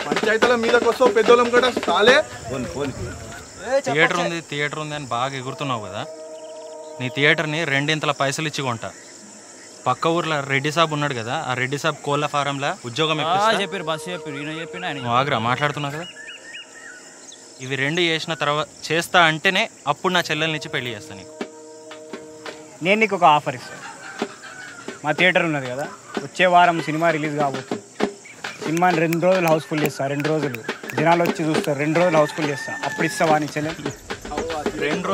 పంచాయతీల మీదకి వస్తావు పెద్దోళ్ళం కూడా చాలే. థియేటర్ ఉంది అని బాగా ఎగురుతున్నావు కదా, నీ థియేటర్ని 2 పైసలు ఇచ్చి కొంటా. పక్క ఊర్లో రెడ్డి సాబ్ ఉన్నాడు కదా, ఆ రెడ్డి సాబ్ కోళ్ళ ఫారంలో ఉద్యోగం ఆగ్రా మాట్లాడుతున్నావు కదా. ఇవి 2 చేసిన తర్వాత చేస్తా అంటేనే అప్పుడు నా చెల్లెల్నిచ్చి పెళ్లి చేస్తా నీకు. నేను నీకు ఒక ఆఫర్ ఇస్తాను. మా థియేటర్ ఉన్నది కదా, వచ్చే వారం సినిమా రిలీజ్ కాబోతుంది. సినిమాని 2 రోజులు హౌస్ఫుల్ చేస్తా. 2 రోజులు జనాలు వచ్చి చూస్తారు. 2 రోజులు హౌస్ఫుల్ చేస్తా. అప్పుడు ఇస్తావా నీ చెల్లెలు? 2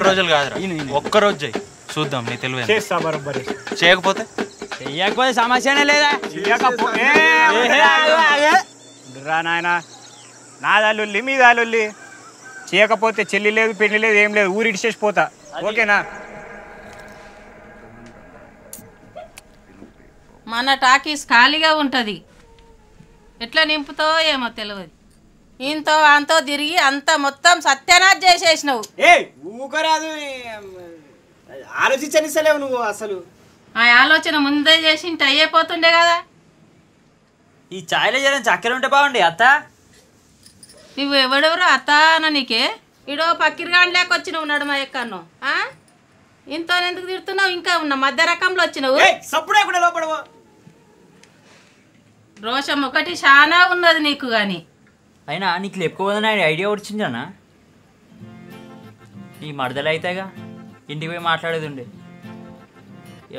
రోజులు కాదురా, ఒక్కరోజు చేయి చూద్దాం నీ తెలివి. చేస్తా బరోబ్బరి. చేయకపోతే సమస్యనే లేదా? రా నాయన, నా దాల్లుల్లి మీ దాల్లుల్లి. చేయకపోతే చెల్లి లేదు, పెళ్లి లేదు, ఏం లేదు, ఊరి ఇడిచేసి పోతా. ఓకేనా? మన టాకీస్ ఖాళీగా ఉంటుంది. ఎట్లా నింపుతావో ఏమో తెలియదు. ఇంతో అంతో తిరిగి అంత మొత్తం సత్యనాథ్ చేసేసినావు. ఊకరాదు, ఆలోచించనిస్తలేవు నువ్వు అసలు. ఆ ఆలోచన ముందే చేసింటే అయిపోతుండే కదా. ఈ ఛాయ్లో చేయడం చక్కెర ఉంటే బాగుండే అత్త. నువ్వు ఎవడెవరో అత్త అన్న నీకే ఇడో పక్కిరిగాని లేక వచ్చినావు నడుమ ఎక్కను. ఇంతో ఎందుకు తిడుతున్నావు? ఇంకా ఉన్న మధ్య రకంలో వచ్చినావు. రోషం ఒకటి చాలా ఉన్నది నీకు. కానీ అయినా నీకు లేపుకోవద్దని ఐడియా వచ్చింది అన్న. ఈ మరదలు అయితేగా ఇంటికి పోయి మాట్లాడేది ఉండే.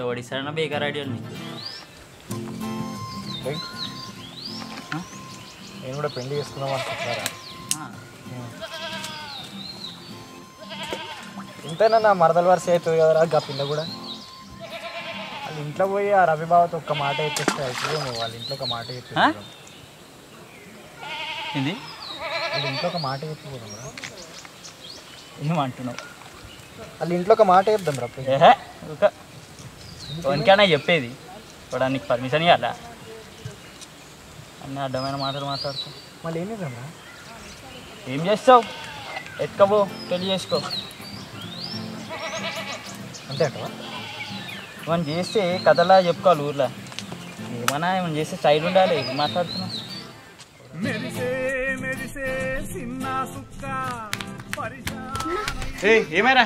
ఎవడిస్తారన్నా బేకార్ ఐడియా నీకు. నేను కూడా పెళ్లి చేసుకుందాం అనుకుంటున్నారా? ఇంతైనా నా మరదల వరుస అవుతుంది కదరా. గా పిల్ల కూడా వాళ్ళ ఇంట్లో పోయి ఆ రవిబాబుతో ఒక్క మాట చెప్పేస్తే అవుతుంది. వాళ్ళ ఇంట్లో ఒక మాట చెప్పేది. ఏంది? వాళ్ళ ఇంట్లో ఒక మాట చెప్పిపోదాం. ఏమంటున్నావు? వాళ్ళ ఇంట్లో ఒక మాట చెప్దాం రా. ఎవరికైనా చెప్పేది కూడా నీకు పర్మిషన్ ఇవ్వాలా? అన్నీ అడ్డమైన మాటలు మాట్లాడుతావు. మళ్ళీ ఏం చేద్దాం రా? ఏం చేస్తావు? ఎత్తుకోబో, పెళ్లి చేసుకో. అంతే అంటవా? ఏమన్నా చేస్తే కథలా చెప్పుకోవాలి ఊర్లో. ఏమన్నా చేస్తే స్టైల్ ఉండాలి. మాట్లాడుతున్నావు ఏమైనా